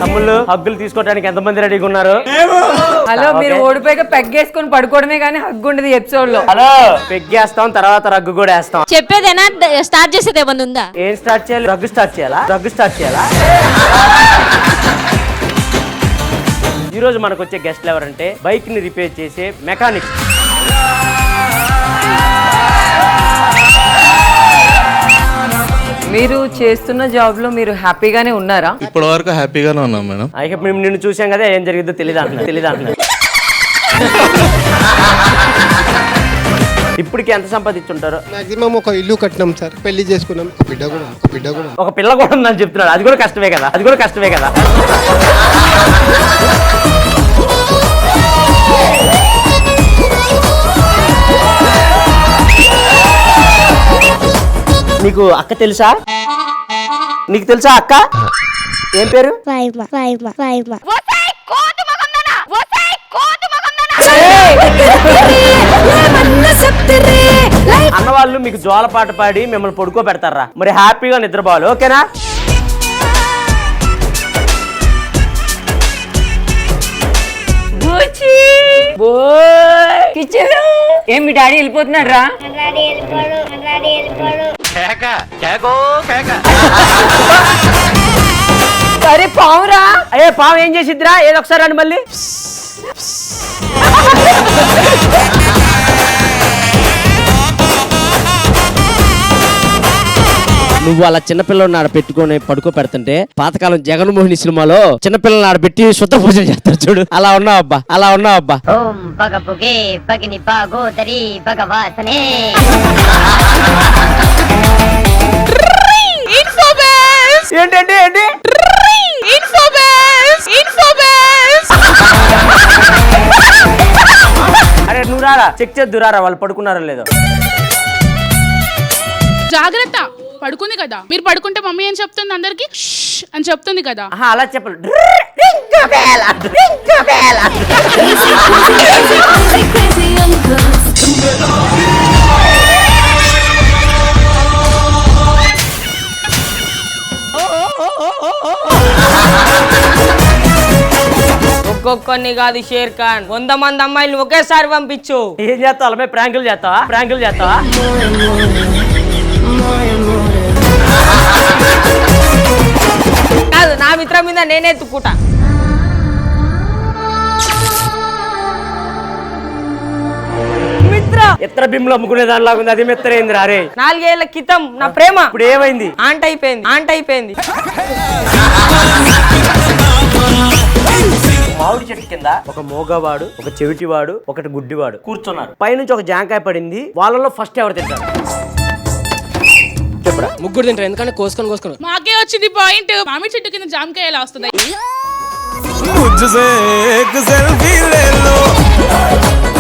తమ్ముళ్ళు హగ్గులు తీసుకోవడానికి ఎంతమంది రెడీగా ఉన్నారు? హలో, మీరు ఓడిపోయాక పెగ్గేసుకొని పడుకోవడమే కానీ హగ్గు ఉండదు ఎపిసోడ్ లో. హలో, పెగ్గేస్తాం, తర్వాత రగ్గు కూడా వేస్తాం. చెప్పేదేనా స్టార్ట్ చేసేది ఏమన్నా ఉందా? ఏం స్టార్ట్ చేయాలి? రగ్గు స్టార్ట్ చేయాలా? రగ్గు స్టార్ట్ చేయాలా? ఈ రోజు మనకు వచ్చే గెస్ట్లు ఎవరంటే బైక్ ని రిపేర్ చేసే మెకానిక్. మీరు చేస్తున్న జాబ్ లో మీరు హ్యాపీగానే ఉన్నారా? ఇప్పటి వరకు హ్యాపీగానే ఉన్నాం మేడం. అయితే మేము నిన్ను చూసాం కదా, ఏం జరిగిందో తెలీదు అంటున్నా. ఇప్పటికి ఎంత సంపాదించుంటారు? మాక్సిమం ఒక ఇల్లు కట్టినాం సార్, పెళ్లి చేసుకున్నాం, ఒక బిడ్డ కూడా ఒక పిల్ల కూడా ఉందని చెప్తున్నాడు. అది కూడా కష్టమే కదా. నీకు అక్క తెలుసా? నీకు తెలుసా అక్క? ఏం పేరు? అన్నవాళ్ళు మీకు జోల పాట పాడి మిమ్మల్ని పడుకో పెడతారా? మరి హ్యాపీగా నిద్రపోవాలి, ఓకేనా? ఏం మీ డాడీ వెళ్ళిపోతున్నాడు రా? సరే పావురా. అయ్యే పావు ఏం చేసిద్దిరా? ఏదో ఒకసారి రండి మళ్ళీ. నువ్వు అలా చిన్నపిల్లలు ఆడ పెట్టుకొని పడుకో పెడుతుంటే పాతకాలం జగన్మోహిని సినిమాలో చిన్నపిల్లలు ఆడ పెట్టి శుద్ధ పూజలు చేస్తారు చూడు, అలా ఉన్నావు అబ్బా. ఓం పగపుగే పగిని పాగోదరి భగవాసనే. ఏంటి అరే నువ్వు రారా, చెక్ చేద్దురారా వాళ్ళు పడుకున్నారో లేదో. జాగ్రత్త, పడుకుంది కదా. మీరు పడుకుంటే మమ్మీ ఏం చెప్తుంది? అందరికి అని చెప్తుంది కదా. అలా చెప్పాలి. ఒక్కొక్కరిని కాదు షేర్ ఖాన్, 100 మంది అమ్మాయిలు ఒకేసారి పంపించు. ఏం చేస్తావు? అలా ప్రాంకులు చేస్తావా? కాదు, నా మిత్రం మీద నేనే ఎత్తుకుంటా. ఎత్ర బిమ్లు అమ్ముకునే దానిలాగా ఉంది. అది మెత్తరైంది రా రే. 4 ఏళ్ల క్రితం నా ప్రేమ ఇప్పుడు ఏమైంది? ఆంట్ అయిపోయింది. మామిడి చెట్టు కింద ఒక మోగవాడు, ఒక చెవిటివాడు, ఒకటి గుడ్డివాడు కూర్చున్నారు. పైనుంచి ఒక జాంకాయ పడింది. వాళ్ళలో ఫస్ట్ ఎవరు తింటారు? చెప్పురా. ముగ్గురు తింటారు, ఎందుకంటే కోసుకొని మాకే వచ్చింది పాయింట్. మామిడి చెట్టు కింద జామకాయ ఎలా వస్తుంది?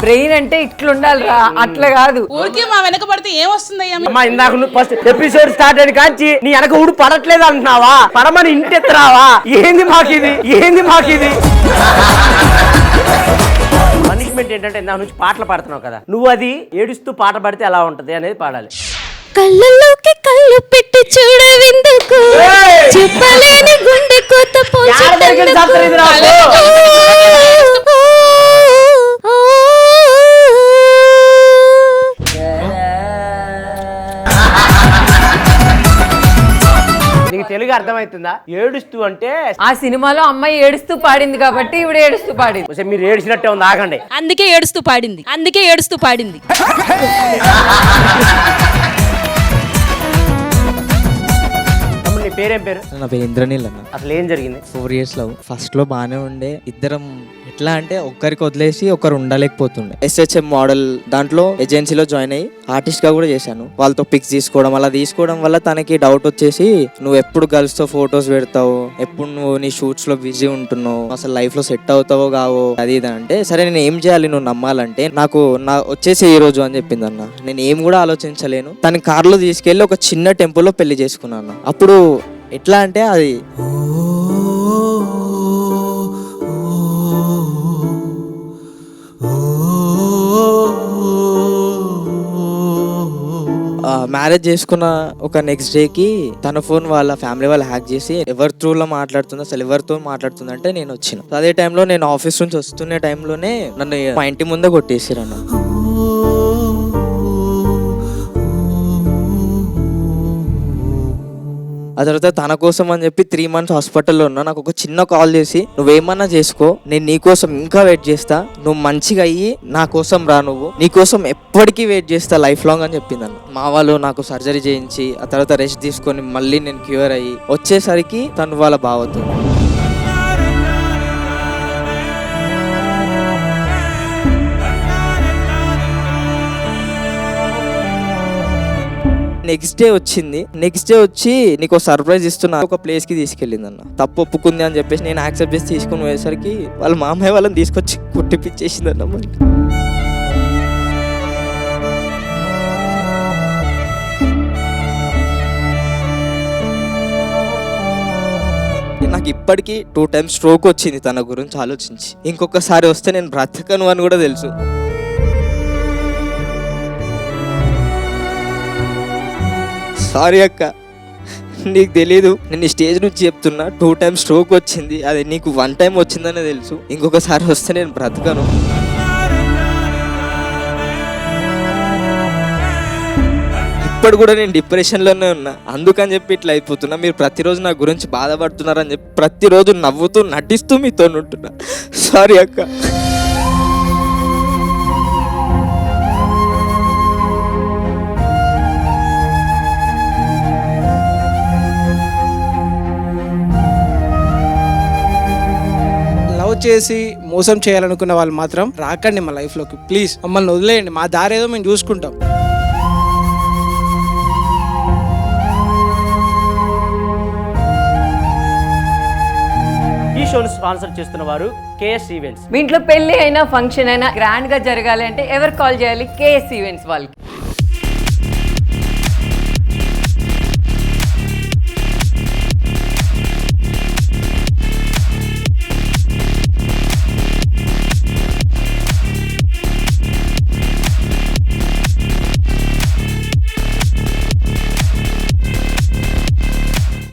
బ్రెయిన్ అంటే ఇట్లుండాలిరా, అట్లా కాదు. ఊరికే మా వెనక పడితే ఏం వస్తుందయ్యా? అమ్మా, ఇందాక నువ్వు ఫస్ట్ ఎపిసోడ్ స్టార్ట్ అయిన కాంచి నీ వెనక ఊడు పడట్లేదు అంటున్నావా? పడమని ఇంటి ఎత్తరావా? ఏంది మాకిది? పనిష్మెంట్ ఏంటంటే ఇందాక నుంచి పాటలు పాడుతున్నావు కదా, నువ్వు అది ఏడుస్తూ పాట పాడితే ఎలా ఉంటది అనేది పాడాలి. కళ్ళలోకి కళ్ళు పెట్టి చూడవెందుకు, చెప్పలేని గుండె కొత్త నీకు తెలుగు అర్థమవుతుందా? ఏడుస్తూ అంటే ఆ సినిమాలో అమ్మాయి ఏడుస్తూ పాడింది కాబట్టి ఇవిడ ఏడుస్తూ పాడింది. మీరు ఏడిచినట్టే ఉంది, ఆగండి. అందుకే ఏడుస్తూ పాడింది. నీ పేరేం పేరు? నా పేరు ఇంద్రనీల్ అన్న. అసలు ఏం జరిగింది? 4 years లవ్. ఫస్ట్ లో బాగానే ఉండే. ఇద్దరం ఎట్లా అంటే ఒక్కరికి వదిలేసి ఒకరు ఉండలేకపోతుండే. SHM మోడల్ దాంట్లో ఏజెన్సీలో జాయిన్ అయ్యి ఆర్టిస్ట్ గా కూడా చేశాను. వాళ్ళతో పిక్స్ తీసుకోవడం, అలా తీసుకోవడం వల్ల తనకి డౌట్ వచ్చేసి, నువ్వు ఎప్పుడు గర్ల్స్ తో ఫొటోస్ పెడతావు, ఎప్పుడు నువ్వు నీ షూట్స్ లో బిజీ ఉంటున్నావు, అసలు లైఫ్ లో సెట్ అవుతావో కావో అది ఇది అంటే, సరే నేను ఏం చేయాలి నువ్వు నమ్మాలంటే, నాకు వచ్చేసి ఈ రోజు అని చెప్పింది అన్న. నేను ఏం కూడా ఆలోచించలేను. తన కార్లో తీసుకెళ్లి ఒక చిన్న టెంపుల్లో పెళ్లి చేసుకున్నాను. అప్పుడు ఎట్లా అంటే అది మ్యారేజ్ చేసుకున్న ఒక నెక్స్ట్ డే కి తన ఫోన్ వాళ్ళ ఫ్యామిలీ వాళ్ళు హ్యాక్ చేసి ఎవరి త్రూలో మాట్లాడుతుందో అసలు ఎవరితో మాట్లాడుతుందంటే నేను వచ్చిన. అదే టైంలో నేను ఆఫీస్ నుంచి వస్తున్న టైంలోనే నన్ను మా ఇంటి ముందే కొట్టేసారు అన్న. ఆ తర్వాత తన కోసం అని చెప్పి 3 months హాస్పిటల్లో ఉన్నా. నాకు ఒక చిన్న కాల్ చేసి నువ్వేమన్నా చేసుకో, నేను నీ కోసం ఇంకా వెయిట్ చేస్తా, నువ్వు మంచిగా అయ్యి నా కోసం రా, నువ్వు నీ కోసం ఎప్పటికీ వెయిట్ చేస్తా లైఫ్ లాంగ్ అని చెప్పింది అన్న. మా వాళ్ళు నాకు సర్జరీ చేయించి ఆ తర్వాత రెస్ట్ తీసుకొని మళ్ళీ నేను క్యూర్ అయ్యి వచ్చేసరికి తను వాళ్ళ బావతో నెక్స్ట్ డే వచ్చింది. నెక్స్ట్ డే వచ్చి నీకు సర్ప్రైజ్ ఇస్తున్నా ఒక ప్లేస్ కి తీసుకెళ్ళింది అన్న. తప్పు ఒప్పుకుంది అని చెప్పేసి నేను యాక్సెప్ట్ చేసి తీసుకుని పోయేసరికి వాళ్ళ మామయ్య వాళ్ళని తీసుకొచ్చి కుట్టిపిచ్చేసింది అన్న. మరి నాకు ఇప్పటికీ 2 times స్ట్రోక్ వచ్చింది తన గురించి ఆలోచించి. ఇంకొకసారి వస్తే నేను బ్రతకను అని కూడా తెలుసు. సారీ అక్క, నీకు తెలీదు, నేను స్టేజ్ నుంచి చెప్తున్నా 2 times స్ట్రోక్ వచ్చింది, అది నీకు 1 time వచ్చిందనే తెలుసు. ఇంకొకసారి వస్తే నేను బ్రతకను. ఇప్పుడు కూడా నేను డిప్రెషన్లోనే ఉన్నా, అందుకని చెప్పి ఇట్లా అయిపోతున్నా. మీరు ప్రతిరోజు నా గురించి బాధపడుతున్నారని చెప్పి ప్రతిరోజు నవ్వుతూ నటిస్తూ మీతో ఉంటున్నా. సారీ అక్క. లవ్ చేసి మోసం చేయాలనుకున్న వాళ్ళు మాత్రం రాకండి మా లైఫ్లోకి, ప్లీజ్. మమ్మల్ని వదిలేయండి, మా దారి ఏదో మేము చూసుకుంటాం. ఈ షోను స్పాన్సర్ చేస్తున్న వారు కేఎస్ ఈవెంట్స్. మీ ఇంట్లో పెళ్లి అయినా ఫంక్షన్ అయినా గ్రాండ్ గా జరగాలి అంటే ఎవరు కాల్ చేయాలి? కేఎస్ ఈవెంట్స్ వాళ్ళకి.